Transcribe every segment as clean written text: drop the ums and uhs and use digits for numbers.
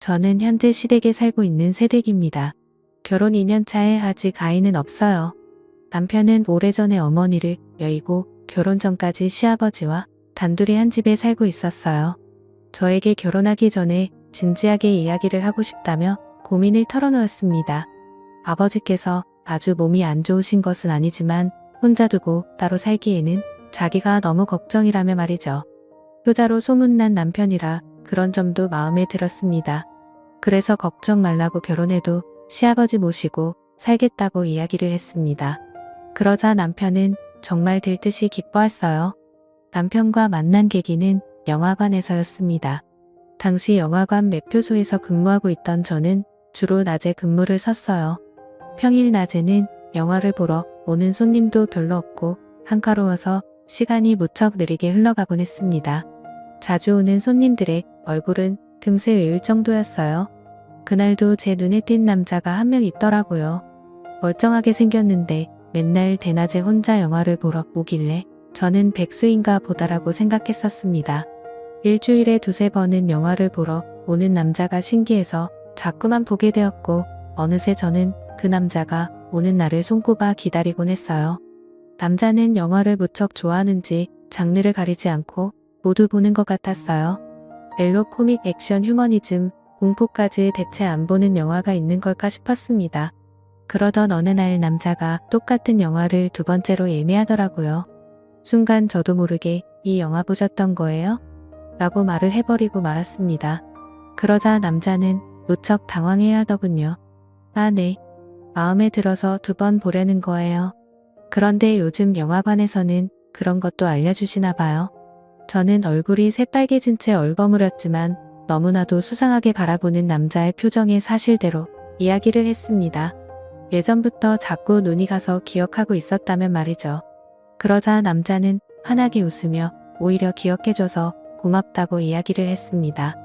저는 현재 시댁에 살고 있는 새댁입니다. 결혼 2년 차에 아직 아이는 없어요. 남편은 오래전에 어머니를 여의고 결혼 전까지 시아버지와 단둘이 한 집에 살고 있었어요. 저에게 결혼하기 전에 진지하게 이야기를 하고 싶다며 고민을 털어놓았습니다. 아버지께서 아주 몸이 안 좋으신 것은 아니지만 혼자 두고 따로 살기에는 자기가 너무 걱정이라며 말이죠. 효자로 소문난 남편이라 그런 점도 마음에 들었습니다. 그래서 걱정 말라고 결혼해도 시아버지 모시고 살겠다고 이야기를 했습니다. 그러자 남편은 정말 들듯이 기뻐했어요. 남편과 만난 계기는 영화관에서였습니다. 당시 영화관 매표소에서 근무하고 있던 저는 주로 낮에 근무를 섰어요. 평일 낮에는 영화를 보러 오는 손님도 별로 없고 한가로워서 시간이 무척 느리게 흘러가곤 했습니다. 자주 오는 손님들의 얼굴은 금세 외울 정도였어요. 그날도 제 눈에 띈 남자가 한 명 있더라고요. 멀쩡하게 생겼는데 맨날 대낮에 혼자 영화를 보러 오길래 저는 백수인가 보다라고 생각했었습니다. 일주일에 두세 번은 영화를 보러 오는 남자가 신기해서 자꾸만 보게 되었고 어느새 저는 그 남자가 오는 날을 손꼽아 기다리곤 했어요. 남자는 영화를 무척 좋아하는지 장르를 가리지 않고 모두 보는 것 같았어요. 멜로 코믹 액션 휴머니즘 공포까지 대체 안 보는 영화가 있는 걸까 싶었습니다. 그러던 어느 날 남자가 똑같은 영화를 두 번째로 예매하더라고요. 순간 저도 모르게 이 영화 보셨던 거예요? 라고 말을 해버리고 말았습니다. 그러자 남자는 무척 당황해야 하더군요. 아, 네. 마음에 들어서 두 번 보려는 거예요. 그런데 요즘 영화관에서는 그런 것도 알려주시나 봐요. 저는 얼굴이 새빨개진 채 얼버무렸지만 너무나도 수상하게 바라보는 남자의 표정에 사실대로 이야기를 했습니다. 예전부터 자꾸 눈이 가서 기억하고 있었다면 말이죠. 그러자 남자는 환하게 웃으며 오히려 기억해줘서 고맙다고 이야기를 했습니다.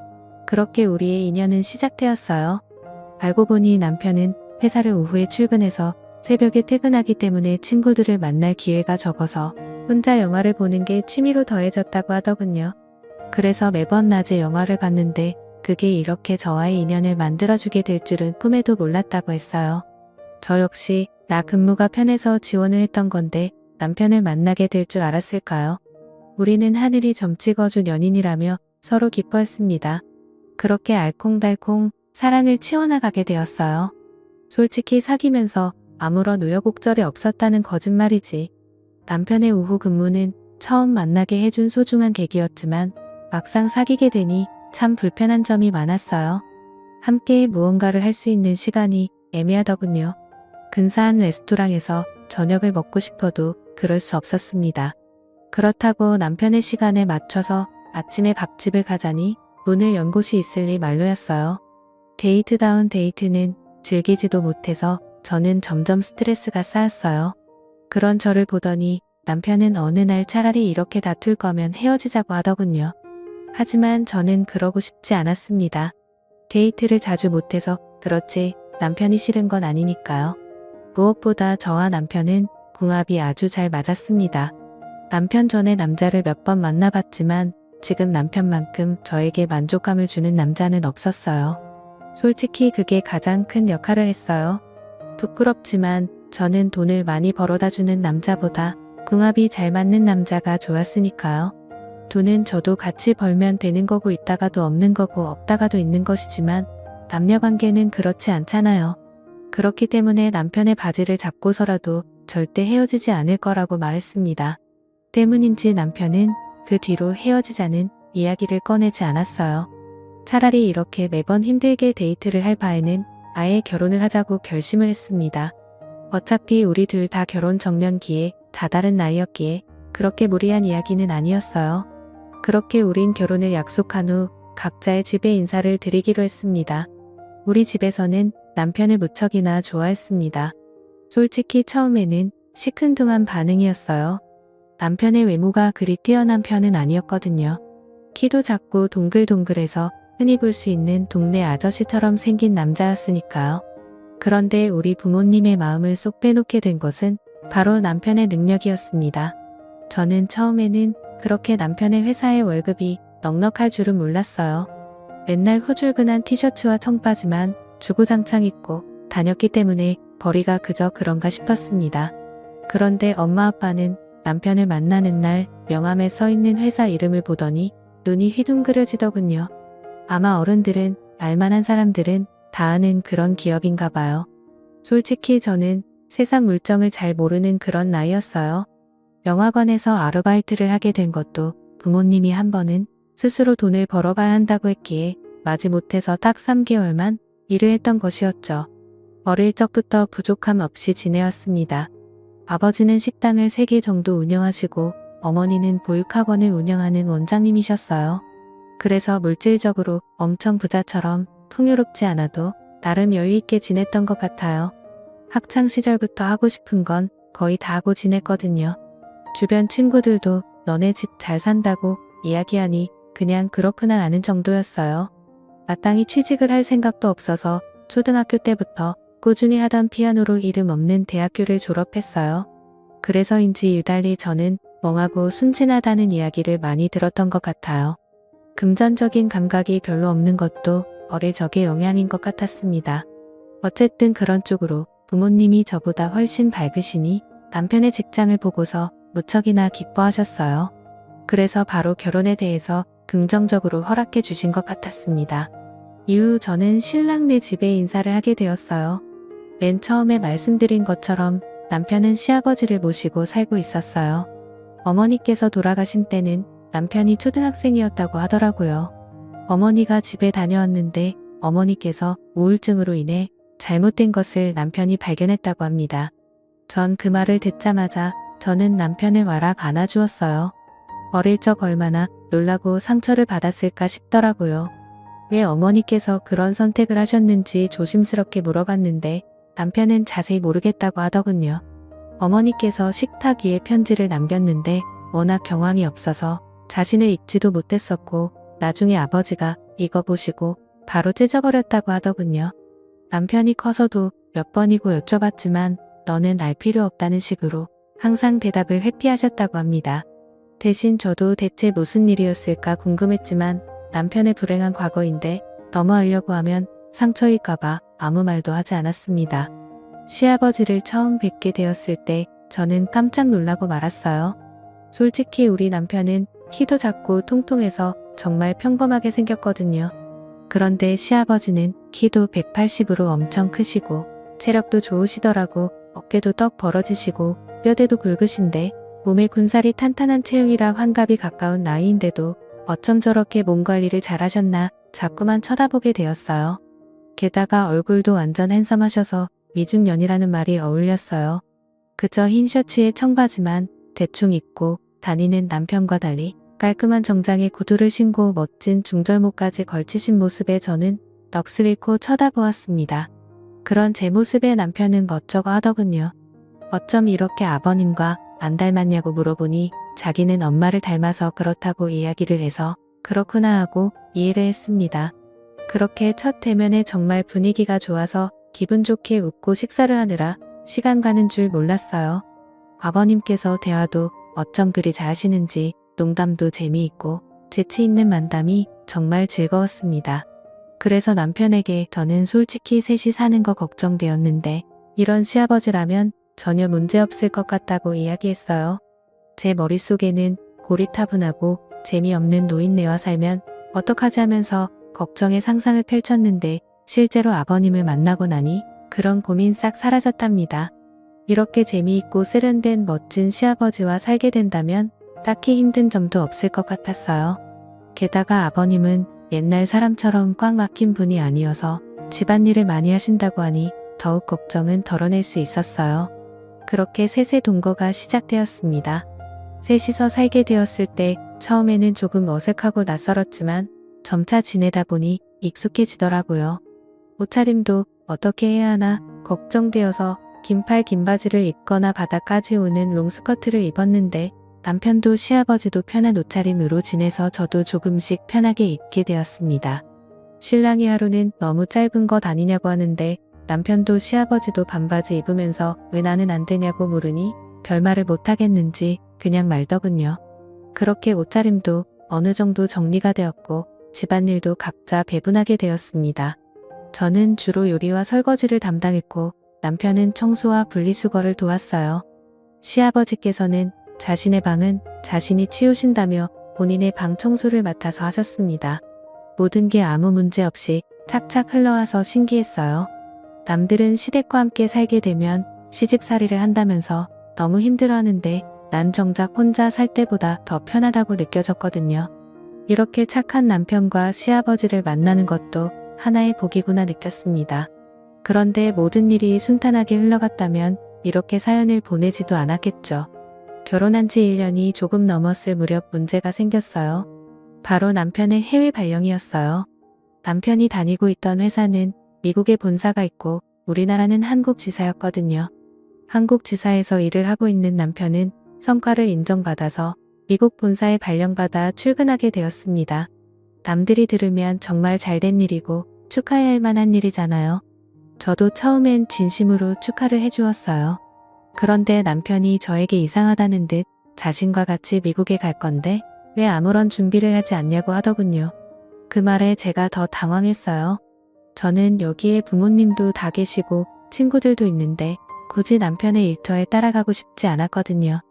그렇게 우리의 인연은 시작되었어요. 알고 보니 남편은 회사를 오후에 출근해서 새벽에 퇴근하기 때문에 친구들을 만날 기회가 적어서 혼자 영화를 보는 게 취미로 더해졌다고 하더군요. 그래서 매번 낮에 영화를 봤는데 그게 이렇게 저와의 인연을 만들어주게 될 줄은 꿈에도 몰랐다고 했어요. 저 역시 나 근무가 편해서 지원을 했던 건데 남편을 만나게 될 줄 알았을까요? 우리는 하늘이 점 찍어준 연인이라며 서로 기뻐했습니다. 그렇게 알콩달콩 사랑을 치워나가게 되었어요. 솔직히 사귀면서 아무런 우여곡절이 없었다는 거짓말이지. 남편의 오후 근무는 처음 만나게 해준 소중한 계기였지만 막상 사귀게 되니 참 불편한 점이 많았어요. 함께 무언가를 할 수 있는 시간이 애매하더군요. 근사한 레스토랑에서 저녁을 먹고 싶어도 그럴 수 없었습니다. 그렇다고 남편의 시간에 맞춰서 아침에 밥집을 가자니 문을 연 곳이 있을리 말로였어요. 데이트다운 데이트는 즐기지도 못해서 저는 점점 스트레스가 쌓였어요. 그런 저를 보더니 남편은 어느 날 차라리 이렇게 다툴 거면 헤어지자고 하더군요. 하지만 저는 그러고 싶지 않았습니다. 데이트를 자주 못해서 그렇지 남편이 싫은 건 아니니까요. 무엇보다 저와 남편은 궁합이 아주 잘 맞았습니다. 남편 전에 남자를 몇 번 만나봤지만 지금 남편만큼 저에게 만족감을 주는 남자는 없었어요. 솔직히 그게 가장 큰 역할을 했어요. 부끄럽지만 저는 돈을 많이 벌어다 주는 남자보다 궁합이 잘 맞는 남자가 좋았으니까요. 돈은 저도 같이 벌면 되는 거고 있다가도 없는 거고 없다가도 있는 것이지만 남녀관계는 그렇지 않잖아요. 그렇기 때문에 남편의 바지를 잡고서라도 절대 헤어지지 않을 거라고 말했습니다. 때문인지 남편은 그 뒤로 헤어지자는 이야기를 꺼내지 않았어요. 차라리 이렇게 매번 힘들게 데이트를 할 바에는 아예 결혼을 하자고 결심을 했습니다. 어차피 우리 둘 다 결혼 정년기에 다다른 나이였기에 그렇게 무리한 이야기는 아니었어요. 그렇게 우린 결혼을 약속한 후 각자의 집에 인사를 드리기로 했습니다. 우리 집에서는 남편을 무척이나 좋아했습니다. 솔직히 처음에는 시큰둥한 반응이었어요. 남편의 외모가 그리 뛰어난 편은 아니었거든요. 키도 작고 동글동글해서 흔히 볼 수 있는 동네 아저씨처럼 생긴 남자였으니까요. 그런데 우리 부모님의 마음을 쏙 빼놓게 된 것은 바로 남편의 능력이었습니다. 저는 처음에는 그렇게 남편의 회사의 월급이 넉넉할 줄은 몰랐어요. 맨날 후줄근한 티셔츠와 청바지만 주구장창 입고 다녔기 때문에 벌이가 그저 그런가 싶었습니다. 그런데 엄마 아빠는 남편을 만나는 날 명함에 써있는 회사 이름을 보더니 눈이 휘둥그레지더군요. 아마 어른들은 알만한 사람들은 다 아는 그런 기업인가 봐요. 솔직히 저는 세상 물정을 잘 모르는 그런 나이였어요. 영화관에서 아르바이트를 하게 된 것도 부모님이 한 번은 스스로 돈을 벌어봐야 한다고 했기에 마지못해서 딱 3개월만 일을 했던 것이었죠. 어릴 적부터 부족함 없이 지내왔습니다. 아버지는 식당을 3개 정도 운영하시고 어머니는 보육학원을 운영하는 원장님이셨어요. 그래서 물질적으로 엄청 부자처럼 풍요롭지 않아도 나름 여유있게 지냈던 것 같아요. 학창시절부터 하고 싶은 건 거의 다 하고 지냈거든요. 주변 친구들도 너네 집 잘 산다고 이야기하니 그냥 그렇구나 아는 정도였어요. 마땅히 취직을 할 생각도 없어서 초등학교 때부터 꾸준히 하던 피아노로 이름 없는 대학교를 졸업했어요. 그래서인지 유달리 저는 멍하고 순진하다는 이야기를 많이 들었던 것 같아요. 금전적인 감각이 별로 없는 것도 어릴 적의 영향인 것 같았습니다. 어쨌든 그런 쪽으로 부모님이 저보다 훨씬 밝으시니 남편의 직장을 보고서 무척이나 기뻐하셨어요. 그래서 바로 결혼에 대해서 긍정적으로 허락해 주신 것 같았습니다. 이후 저는 신랑네 집에 인사를 하게 되었어요. 맨 처음에 말씀드린 것처럼 남편은 시아버지를 모시고 살고 있었어요. 어머니께서 돌아가신 때는 남편이 초등학생이었다고 하더라고요. 어머니가 집에 다녀왔는데 어머니께서 우울증으로 인해 잘못된 것을 남편이 발견했다고 합니다. 전 그 말을 듣자마자 저는 남편을 와락 안아주었어요. 어릴 적 얼마나 놀라고 상처를 받았을까 싶더라고요. 왜 어머니께서 그런 선택을 하셨는지 조심스럽게 물어봤는데 남편은 자세히 모르겠다고 하더군요. 어머니께서 식탁 위에 편지를 남겼는데 워낙 경황이 없어서 자신을 읽지도 못했었고 나중에 아버지가 이거 보시고 바로 찢어버렸다고 하더군요. 남편이 커서도 몇 번이고 여쭤봤지만 너는 알 필요 없다는 식으로 항상 대답을 회피하셨다고 합니다. 대신 저도 대체 무슨 일이었을까 궁금했지만 남편의 불행한 과거인데 넘어가려고 하면 상처일까봐 아무 말도 하지 않았습니다. 시아버지를 처음 뵙게 되었을 때 저는 깜짝 놀라고 말았어요. 솔직히 우리 남편은 키도 작고 통통해서 정말 평범하게 생겼거든요. 그런데 시아버지는 키도 180으로 엄청 크시고 체력도 좋으시더라고. 어깨도 떡 벌어지시고 뼈대도 굵으신데 몸에 군살이 탄탄한 체형이라 환갑이 가까운 나이인데도 어쩜 저렇게 몸 관리를 잘하셨나 자꾸만 쳐다보게 되었어요. 게다가 얼굴도 완전 핸섬하셔서 미중년이라는 말이 어울렸어요. 그저 흰 셔츠에 청바지만 대충 입고 다니는 남편과 달리 깔끔한 정장에 구두를 신고 멋진 중절모까지 걸치신 모습에 저는 넋을 잃고 쳐다보았습니다. 그런 제 모습에 남편은 멋쩍어 하더군요. 어쩜 이렇게 아버님과 안 닮았냐고 물어보니 자기는 엄마를 닮아서 그렇다고 이야기를 해서 그렇구나 하고 이해를 했습니다. 그렇게 첫 대면에 정말 분위기가 좋아서 기분 좋게 웃고 식사를 하느라 시간 가는 줄 몰랐어요. 아버님께서 대화도 어쩜 그리 잘하시는지 농담도 재미있고 재치 있는 만담이 정말 즐거웠습니다. 그래서 남편에게 저는 솔직히 셋이 사는 거 걱정되었는데 이런 시아버지라면 전혀 문제없을 것 같다고 이야기했어요. 제 머릿속에는 고리타분하고 재미없는 노인네와 살면 어떡하지 하면서 걱정의 상상을 펼쳤는데 실제로 아버님을 만나고 나니 그런 고민 싹 사라졌답니다. 이렇게 재미있고 세련된 멋진 시아버지와 살게 된다면 딱히 힘든 점도 없을 것 같았어요. 게다가 아버님은 옛날 사람처럼 꽉 막힌 분이 아니어서 집안일을 많이 하신다고 하니 더욱 걱정은 덜어낼 수 있었어요. 그렇게 셋의 동거가 시작되었습니다. 셋이서 살게 되었을 때 처음에는 조금 어색하고 낯설었지만 점차 지내다 보니 익숙해지더라고요. 옷차림도 어떻게 해야 하나 걱정되어서 긴팔 긴 바지를 입거나 바닥까지 오는 롱스커트를 입었는데 남편도 시아버지도 편한 옷차림으로 지내서 저도 조금씩 편하게 입게 되었습니다. 신랑이 하루는 너무 짧은 것 아니냐고 하는데 남편도 시아버지도 반바지 입으면서 왜 나는 안 되냐고 물으니 별말을 못하겠는지 그냥 말더군요. 그렇게 옷차림도 어느 정도 정리가 되었고 집안일도 각자 배분하게 되었습니다. 저는 주로 요리와 설거지를 담당했고 남편은 청소와 분리수거를 도왔어요. 시아버지께서는 자신의 방은 자신이 치우신다며 본인의 방 청소를 맡아서 하셨습니다. 모든 게 아무 문제 없이 착착 흘러와서 신기했어요. 남들은 시댁과 함께 살게 되면 시집살이를 한다면서 너무 힘들어하는데 난 정작 혼자 살 때보다 더 편하다고 느껴졌거든요. 이렇게 착한 남편과 시아버지를 만나는 것도 하나의 복이구나 느꼈습니다. 그런데 모든 일이 순탄하게 흘러갔다면 이렇게 사연을 보내지도 않았겠죠. 결혼한 지 1년이 조금 넘었을 무렵 문제가 생겼어요. 바로 남편의 해외 발령이었어요. 남편이 다니고 있던 회사는 미국에 본사가 있고 우리나라는 한국 지사였거든요. 한국 지사에서 일을 하고 있는 남편은 성과를 인정받아서 미국 본사에 발령받아 출근하게 되었습니다. 남들이 들으면 정말 잘된 일이고 축하해야 할 만한 일이잖아요. 저도 처음엔 진심으로 축하를 해주었어요. 그런데 남편이 저에게 이상하다는 듯 자신과 같이 미국에 갈 건데 왜 아무런 준비를 하지 않냐고 하더군요. 그 말에 제가 더 당황했어요. 저는 여기에 부모님도 다 계시고 친구들도 있는데 굳이 남편의 일터에 따라가고 싶지 않았거든요.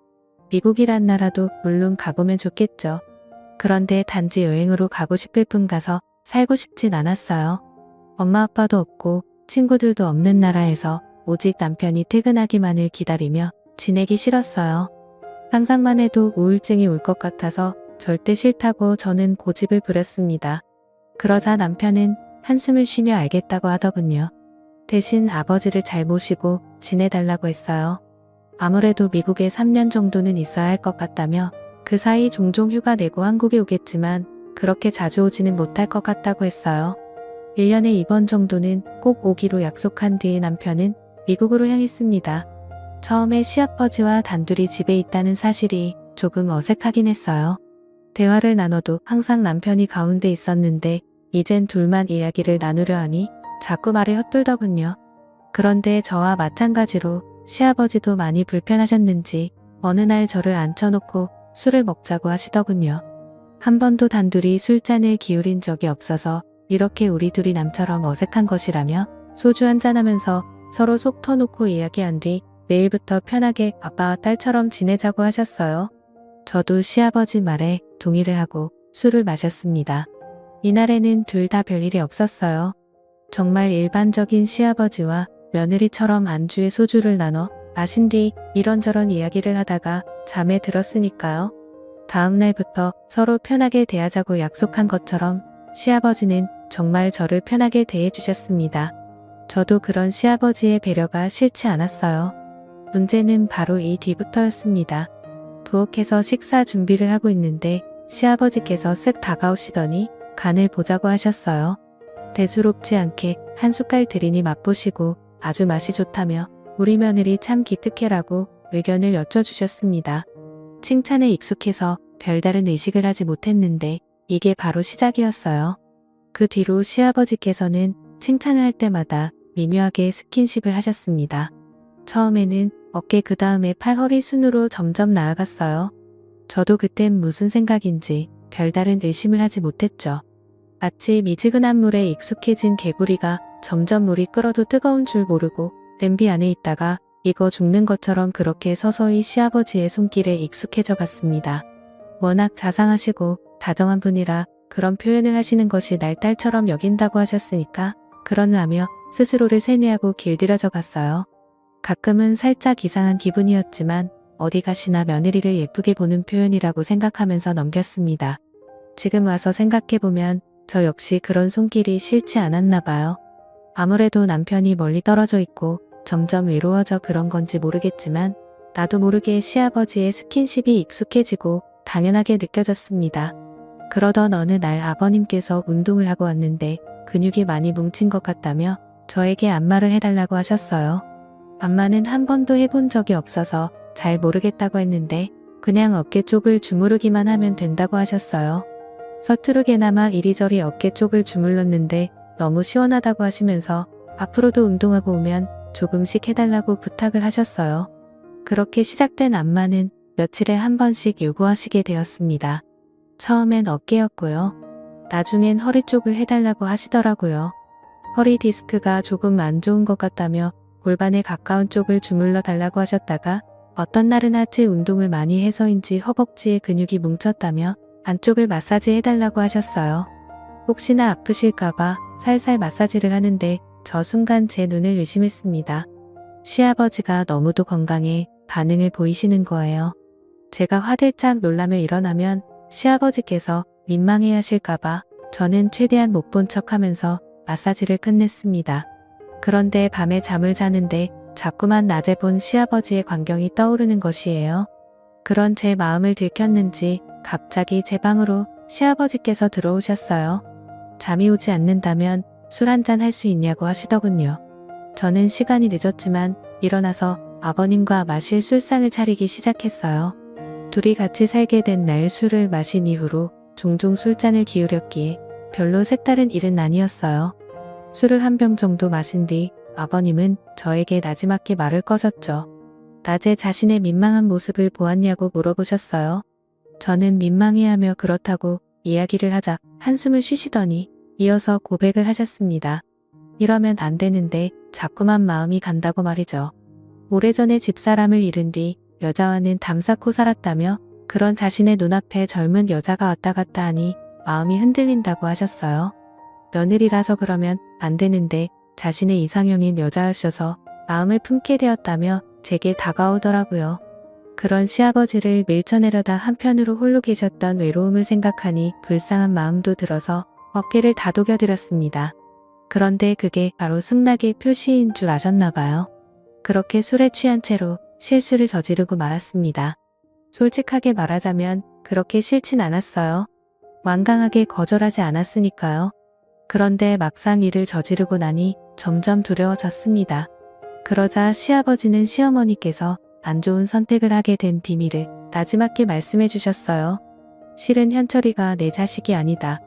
미국이란 나라도 물론 가보면 좋겠죠. 그런데 단지 여행으로 가고 싶을 뿐 가서 살고 싶진 않았어요. 엄마 아빠도 없고 친구들도 없는 나라에서 오직 남편이 퇴근하기만을 기다리며 지내기 싫었어요. 상상만 해도 우울증이 올 것 같아서 절대 싫다고 저는 고집을 부렸습니다. 그러자 남편은 한숨을 쉬며 알겠다고 하더군요. 대신 아버지를 잘 모시고 지내달라고 했어요. 아무래도 미국에 3년 정도는 있어야 할 것 같다며 그 사이 종종 휴가 내고 한국에 오겠지만 그렇게 자주 오지는 못할 것 같다고 했어요. 1년에 2번 정도는 꼭 오기로 약속한 뒤에 남편은 미국으로 향했습니다. 처음에 시아버지와 단둘이 집에 있다는 사실이 조금 어색하긴 했어요. 대화를 나눠도 항상 남편이 가운데 있었는데 이젠 둘만 이야기를 나누려 하니 자꾸 말을 헛돌더군요. 그런데 저와 마찬가지로 시아버지도 많이 불편하셨는지 어느 날 저를 앉혀놓고 술을 먹자고 하시더군요. 한 번도 단둘이 술잔을 기울인 적이 없어서 이렇게 우리 둘이 남처럼 어색한 것이라며 소주 한잔하면서 서로 속 터놓고 이야기한 뒤 내일부터 편하게 아빠와 딸처럼 지내자고 하셨어요. 저도 시아버지 말에 동의를 하고 술을 마셨습니다. 이날에는 둘 다 별일이 없었어요. 정말 일반적인 시아버지와 며느리처럼 안주에 소주를 나눠 마신 뒤 이런저런 이야기를 하다가 잠에 들었으니까요. 다음 날부터 서로 편하게 대하자고 약속한 것처럼 시아버지는 정말 저를 편하게 대해주셨습니다. 저도 그런 시아버지의 배려가 싫지 않았어요. 문제는 바로 이 뒤부터였습니다. 부엌에서 식사 준비를 하고 있는데 시아버지께서 쓱 다가오시더니 간을 보자고 하셨어요. 대수롭지 않게 한 숟갈 들이니 맛보시고 아주 맛이 좋다며 우리 며느리 참 기특해라고 의견을 여쭤주셨습니다. 칭찬에 익숙해서 별다른 의식을 하지 못했는데 이게 바로 시작이었어요. 그 뒤로 시아버지께서는 칭찬을 할 때마다 미묘하게 스킨십을 하셨습니다. 처음에는 어깨 그 다음에 팔 허리 순으로 점점 나아갔어요. 저도 그땐 무슨 생각인지 별다른 의심을 하지 못했죠. 마치 미지근한 물에 익숙해진 개구리가 점점 물이 끓어도 뜨거운 줄 모르고 냄비 안에 있다가 익어 죽는 것처럼 그렇게 서서히 시아버지의 손길에 익숙해져 갔습니다. 워낙 자상하시고 다정한 분이라 그런 표현을 하시는 것이 날 딸처럼 여긴다고 하셨으니까 그러냐며 스스로를 세뇌하고 길들여져 갔어요. 가끔은 살짝 이상한 기분이었지만 어디 가시나 며느리를 예쁘게 보는 표현이라고 생각하면서 넘겼습니다. 지금 와서 생각해보면 저 역시 그런 손길이 싫지 않았나 봐요. 아무래도 남편이 멀리 떨어져 있고 점점 외로워져 그런 건지 모르겠지만 나도 모르게 시아버지의 스킨십이 익숙해지고 당연하게 느껴졌습니다. 그러던 어느 날 아버님께서 운동을 하고 왔는데 근육이 많이 뭉친 것 같다며 저에게 안마를 해달라고 하셨어요. 안마는 한 번도 해본 적이 없어서 잘 모르겠다고 했는데 그냥 어깨 쪽을 주무르기만 하면 된다고 하셨어요. 서투르게나마 이리저리 어깨 쪽을 주물렀는데 너무 시원하다고 하시면서 앞으로도 운동하고 오면 조금씩 해달라고 부탁을 하셨어요. 그렇게 시작된 안마는 며칠에 한 번씩 요구하시게 되었습니다. 처음엔 어깨였고요. 나중엔 허리 쪽을 해달라고 하시더라고요. 허리 디스크가 조금 안 좋은 것 같다며 골반에 가까운 쪽을 주물러 달라고 하셨다가 어떤 날은 하체 운동을 많이 해서인지 허벅지에 근육이 뭉쳤다며 안쪽을 마사지 해달라고 하셨어요. 혹시나 아프실까봐 살살 마사지를 하는데 저 순간 제 눈을 의심했습니다. 시아버지가 너무도 건강해 반응을 보이시는 거예요. 제가 화들짝 놀라며 일어나면 시아버지께서 민망해 하실까봐 저는 최대한 못 본 척하면서 마사지를 끝냈습니다. 그런데 밤에 잠을 자는데 자꾸만 낮에 본 시아버지의 광경이 떠오르는 것이에요. 그런 제 마음을 들켰는지 갑자기 제 방으로 시아버지께서 들어오셨어요. 잠이 오지 않는다면 술 한잔 할 수 있냐고 하시더군요. 저는 시간이 늦었지만 일어나서 아버님과 마실 술상을 차리기 시작했어요. 둘이 같이 살게 된 날 술을 마신 이후로 종종 술잔을 기울였기에 별로 색다른 일은 아니었어요. 술을 한 병 정도 마신 뒤 아버님은 저에게 나지막히 말을 꺼셨죠. 낮에 자신의 민망한 모습을 보았냐고 물어보셨어요. 저는 민망해하며 그렇다고 이야기를 하자 한숨을 쉬시더니 이어서 고백을 하셨습니다. 이러면 안 되는데 자꾸만 마음이 간다고 말이죠. 오래전에 집사람을 잃은 뒤 여자와는 담 쌓고 살았다며 그런 자신의 눈앞에 젊은 여자가 왔다 갔다 하니 마음이 흔들린다고 하셨어요. 며느리라서 그러면 안 되는데 자신의 이상형인 여자였어서 마음을 품게 되었다며 제게 다가오더라고요. 그런 시아버지를 밀쳐내려다 한편으로 홀로 계셨던 외로움을 생각하니 불쌍한 마음도 들어서 어깨를 다독여드렸습니다. 그런데 그게 바로 승낙의 표시인 줄 아셨나 봐요. 그렇게 술에 취한 채로 실수를 저지르고 말았습니다. 솔직하게 말하자면 그렇게 싫진 않았어요. 완강하게 거절하지 않았으니까요. 그런데 막상 일을 저지르고 나니 점점 두려워졌습니다. 그러자 시아버지는 시어머니께서 안 좋은 선택을 하게 된 비밀을 나지막히 말씀해 주셨어요. 실은 현철이가 내 자식이 아니다.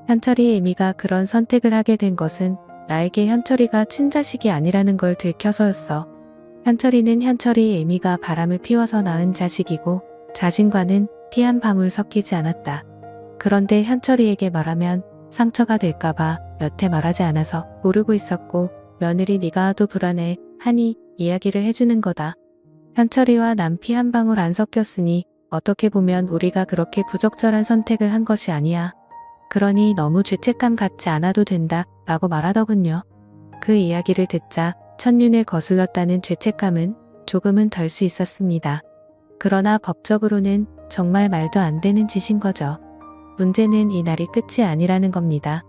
현철이의 애미가 그런 선택을 하게 된 것은 나에게 현철이가 친자식이 아니라는 걸 들켜서였어. 현철이는 현철이의 애미가 바람을 피워서 낳은 자식이고 자신과는 피 한 방울 섞이지 않았다. 그런데 현철이에게 말하면 상처가 될까봐 여태 말하지 않아서 모르고 있었고 며느리 네가 하도 불안해 하니 이야기를 해주는 거다. 현철이와 난 피 한 방울 안 섞였으니 어떻게 보면 우리가 그렇게 부적절한 선택을 한 것이 아니야. 그러니 너무 죄책감 갖지 않아도 된다 라고 말하더군요. 그 이야기를 듣자 첫눈에 거슬렀다는 죄책감은 조금은 덜 수 있었습니다. 그러나 법적으로는 정말 말도 안 되는 짓인 거죠. 문제는 이 날이 끝이 아니라는 겁니다.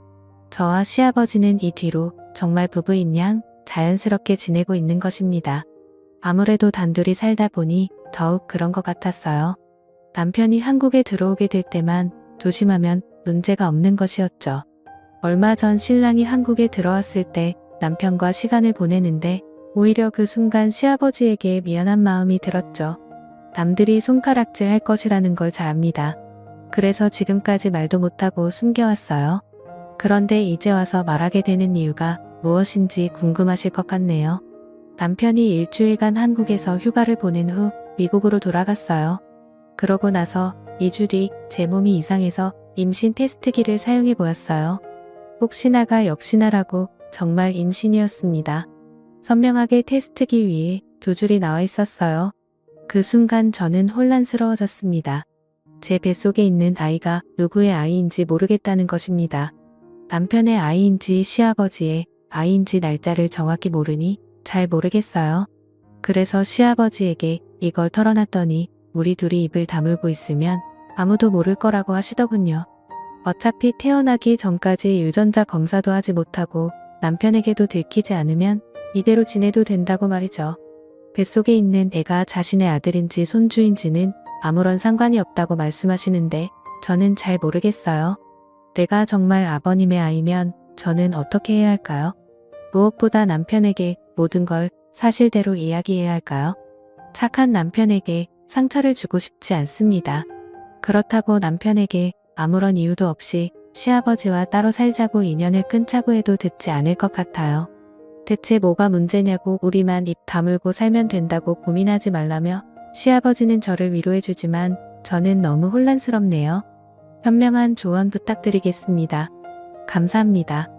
저와 시아버지는 이 뒤로 정말 부부인 양 자연스럽게 지내고 있는 것입니다. 아무래도 단둘이 살다 보니 더욱 그런 것 같았어요. 남편이 한국에 들어오게 될 때만 조심하면 문제가 없는 것이었죠. 얼마 전 신랑이 한국에 들어왔을 때 남편과 시간을 보내는데 오히려 그 순간 시아버지에게 미안한 마음이 들었죠. 남들이 손가락질 할 것이라는 걸 잘 압니다. 그래서 지금까지 말도 못하고 숨겨왔어요. 그런데 이제 와서 말하게 되는 이유가 무엇인지 궁금하실 것 같네요. 남편이 일주일간 한국에서 휴가를 보낸 후 미국으로 돌아갔어요. 그러고 나서 2주 뒤 제 몸이 이상해서 임신 테스트기를 사용해 보았어요. 혹시나가 역시나라고 정말 임신이었습니다. 선명하게 테스트기 위에 두 줄이 나와 있었어요. 그 순간 저는 혼란스러워졌습니다. 제 뱃속에 있는 아이가 누구의 아이인지 모르겠다는 것입니다. 남편의 아이인지 시아버지의 아이인지 날짜를 정확히 모르니 잘 모르겠어요. 그래서 시아버지에게 이걸 털어놨더니 우리 둘이 입을 다물고 있으면 아무도 모를 거라고 하시더군요. 어차피 태어나기 전까지 유전자 검사도 하지 못하고 남편에게도 들키지 않으면 이대로 지내도 된다고 말이죠. 뱃속에 있는 애가 자신의 아들인지 손주인지는 아무런 상관이 없다고 말씀하시는데 저는 잘 모르겠어요. 내가 정말 아버님의 아이면 저는 어떻게 해야 할까요? 무엇보다 남편에게 모든 걸 사실대로 이야기해야 할까요? 착한 남편에게 상처를 주고 싶지 않습니다. 그렇다고 남편에게 아무런 이유도 없이 시아버지와 따로 살자고 인연을 끊자고 해도 듣지 않을 것 같아요. 대체 뭐가 문제냐고 우리만 입 다물고 살면 된다고 고민하지 말라며 시아버지는 저를 위로해주지만 저는 너무 혼란스럽네요. 현명한 조언 부탁드리겠습니다. 감사합니다.